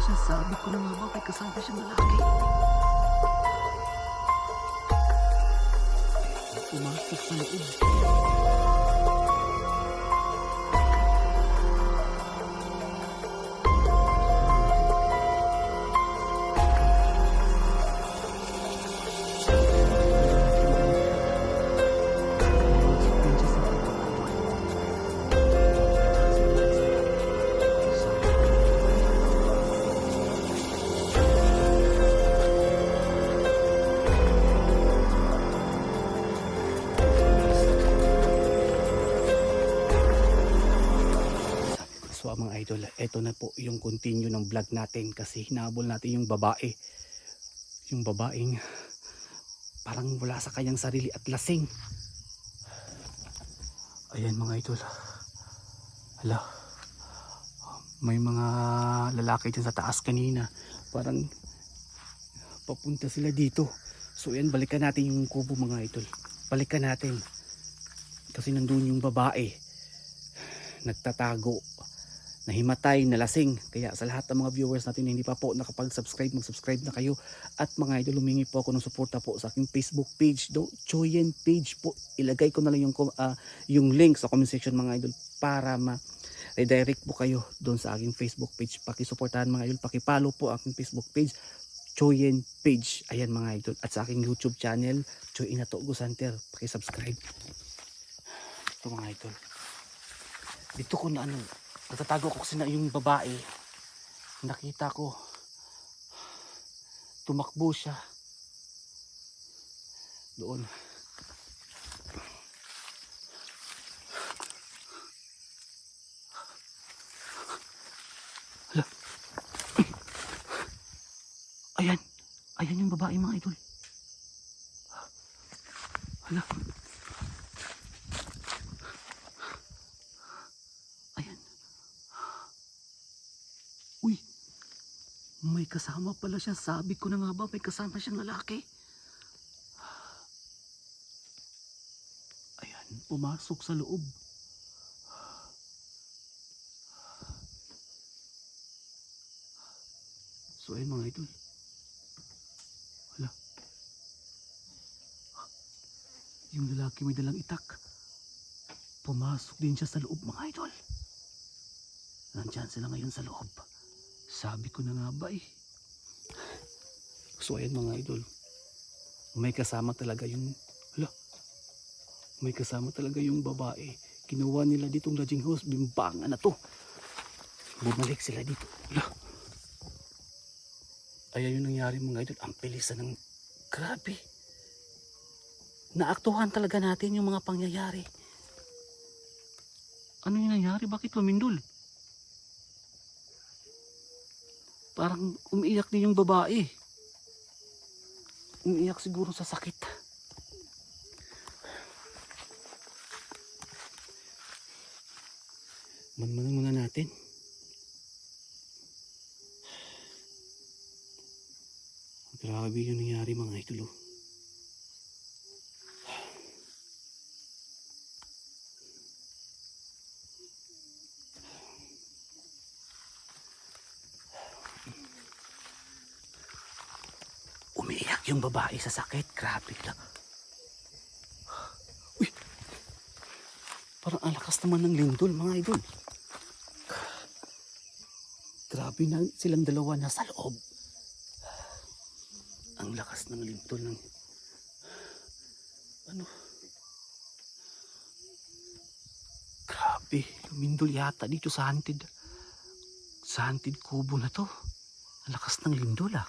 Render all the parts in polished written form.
siya. Sabi ko na nga ba, may kasama siyang lalaki. Pumasok sa loob. So mga idol, eto na po yung continue ng vlog natin kasi hinabol natin yung babae. Yung babaeng parang wala sa kanyang sarili at lasing. Ayan mga idol. Hala. May mga lalaki dyan sa taas kanina. Parang papunta sila dito. So ayan, balikan natin yung kubo mga idol. Balikan natin. Kasi nandun yung babae. Nagtatago. Nahimatay, nalasing. Kaya sa lahat ng mga viewers natin na hindi pa po nakapag-subscribe, mag-subscribe na kayo. At mga idol, humingi po ako ng suporta po sa aking Facebook page, Choyen page po. Ilagay ko na lang yung link sa comment section mga idol para ma-redirect po kayo doon sa aking Facebook page. Pakisuportahan mga idol, pakipollow po aking Facebook page, Choyen page. Ayan mga idol. At sa aking YouTube channel, Choy Inatogo Center. Pakisubscribe. Ito mga idol. Dito ko na natatago ko kasi na yung babae. Nakita ko. Tumakbo siya. Doon. Hala. Ayan. Ayan yung babae mga idol. Hala. Uy, may kasama pala siya. Sabi ko na nga ba, may kasama siyang lalaki. Ayan, pumasok sa loob. So ayun mga idol. Wala. Yung lalaki may dalang itak. Pumasok din siya sa loob mga idol. Nandyan sila ngayon sa loob. Sabi ko na nga ba eh. So ayan mga idol. May kasama talaga yung may kasama talaga yung babae. Kinuha nila ditong lodging house. Bimbangan na to. Bumalik sila dito. Ayan yung nangyari mga idol. Ang pilisan ng grabe. Naaktuhan talaga natin yung mga pangyayari. Ano yung nangyari? Bakit lumindol? Parang umiiyak din yung babae. Umiiyak siguro sa sakit. Manmanan muna natin. Grabe yung nangyari mga idol. Umiiyak yung babae sa sakit. Grabe lang. Uy! Parang ang lakas naman ng lindol mga idol. Grabe na silang dalawa na sa loob. Ang lakas ng lindol ng Grabe. Lumindol yata dito sa haunted kubo na to. Ang lakas ng lindol ah.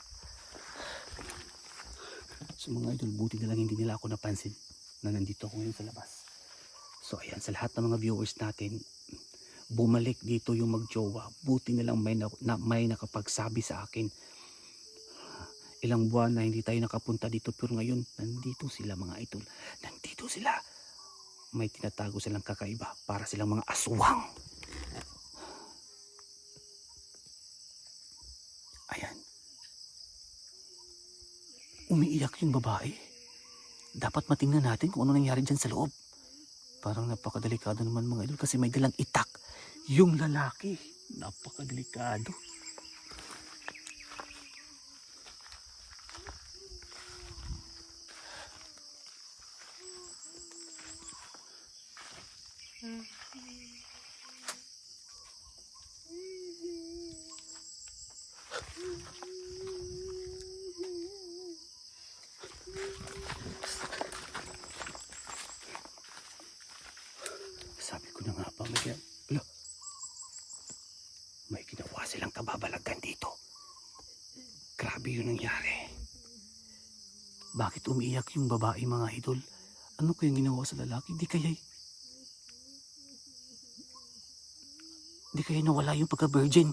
So mga idol, buti na lang hindi nila ako napansin na nandito ako ngayon sa labas. So ayan, sa lahat ng mga viewers natin, bumalik dito yung magjowa. Buti na lang may nakapagsabi sa akin. Ilang buwan na hindi tayo nakapunta dito, pero ngayon nandito sila mga idol. Nandito sila. May tinatago silang kakaiba, para silang mga aswang. Ayan. Umiiyak yung babae. Dapat matingnan natin kung ano nangyari dyan sa loob. Parang napakadelikado naman mga idol kasi may dalang itak yung lalaki. Napakadelikado. Sabi ko na nga ba, may ginawa silang kababalagan dito. Grabe yun nangyari. Bakit umiiyak yung babae mga idol? Ano kayang ginawa sa lalaki? Di kaya nawala yung pagka-virgin.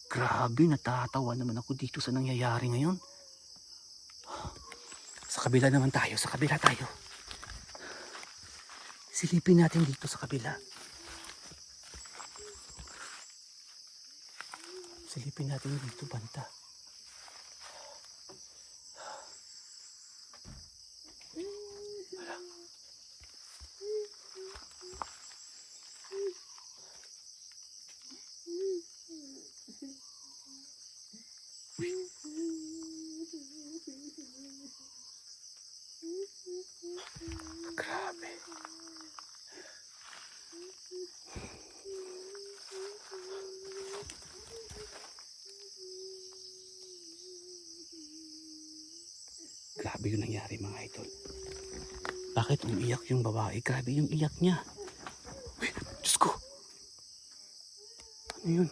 Grabe, natatawa naman ako dito sa nangyayari ngayon. Sa kabila naman tayo, sa kabila tayo. Silipin natin dito sa kabila. Silipin natin dito, banta. Grabe. Grabe yung nangyari mga idol. Bakit umiyak yung babae? Grabe yung iyak niya. Uy, Diyos ko. Ano yun?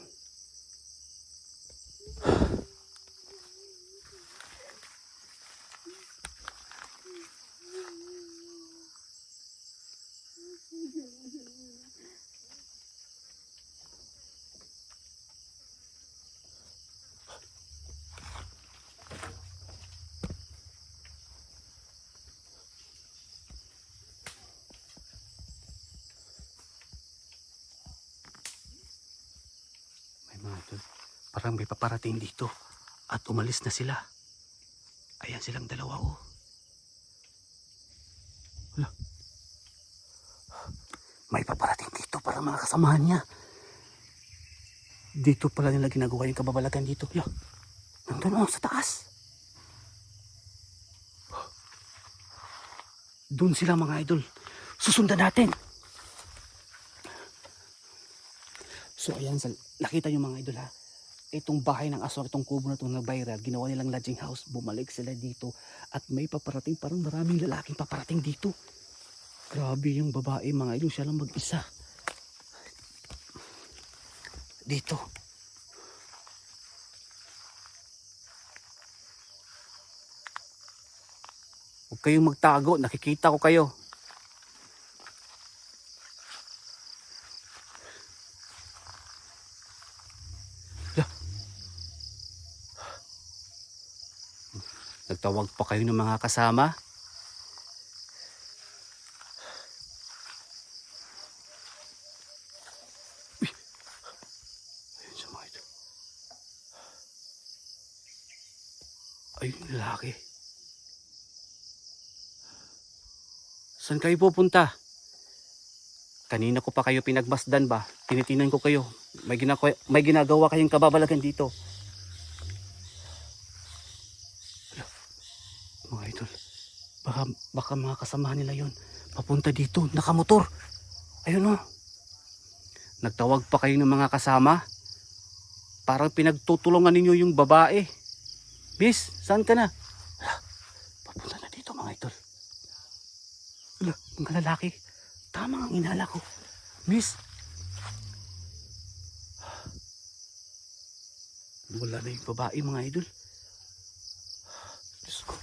Mga idol, parang may paparating dito at umalis na sila. Ayan silang dalawa oh. Hala. May paparating dito para mga kasamahan niya. Dito pala nila ginagawa yung kababalagan dito. Hala. Nandun oh sa taas. Doon sila mga idol. Susundan natin. So ayan, nakita nyo mga idol ha. Itong bahay ng aswang, itong kubo na itong nag-viral, ginawa nilang lodging house. Bumalik sila dito at may paparating, parang maraming lalaking paparating dito. Grabe yung babae mga idol, siya lang mag-isa. Dito. Huwag kayong magtago, nakikita ko kayo. Nagtawag pa kayo ng mga kasama. Uy! Ayun siya mga ito. Ayun lalaki. Saan kayo pupunta? Kanina ko pa kayo pinagmasdan ba? Tinitinan ko kayo. May ginagawa kayong kababalagan dito. Mga idol, baka mga kasamahan nila yon papunta dito, nakamotor. Ayun o. Nagtawag pa kayo ng mga kasama. Parang pinagtutulungan ninyo yung babae. Miss, saan ka na? Papunta na dito mga idol. Mga lalaki. Tama ang inala ko. Miss. Wala na yung babae mga idol. Diyos ko.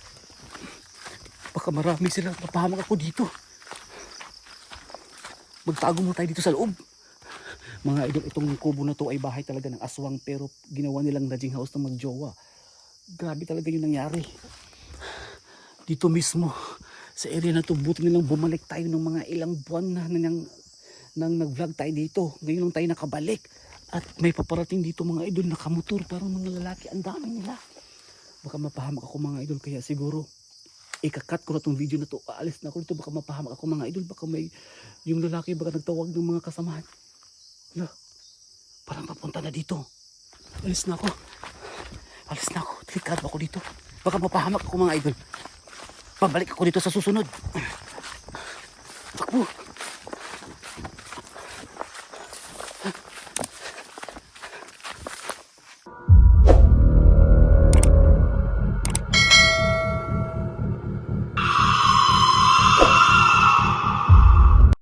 Baka marami sila. Mapahamak ako dito. Magtago mo tayo dito sa loob. Mga idol, itong kubo na to ay bahay talaga ng aswang. Pero ginawa nilang lodging house ng magjowa. Grabe talaga yung nangyari. Dito mismo. Sa area na to, buti nilang bumalik tayo ng mga ilang buwan na nang nag-vlog tayo dito. Ngayon lang tayo nakabalik. At may paparating dito mga idol, nakamotor. Parang mga lalaki, ang dami nila. Baka mapahamak ako mga idol, kaya siguro ikakat ko na tong video na to. Aalis na ako dito, baka mapahamak ako mga idol. Baka may, yung lalaki baka nagtawag ng mga kasamahan. Hala, parang papunta na dito. Alis na ako. Delikado ako dito. Baka mapahamak ako mga idol. Pabalik ako dito sa susunod. Takbo.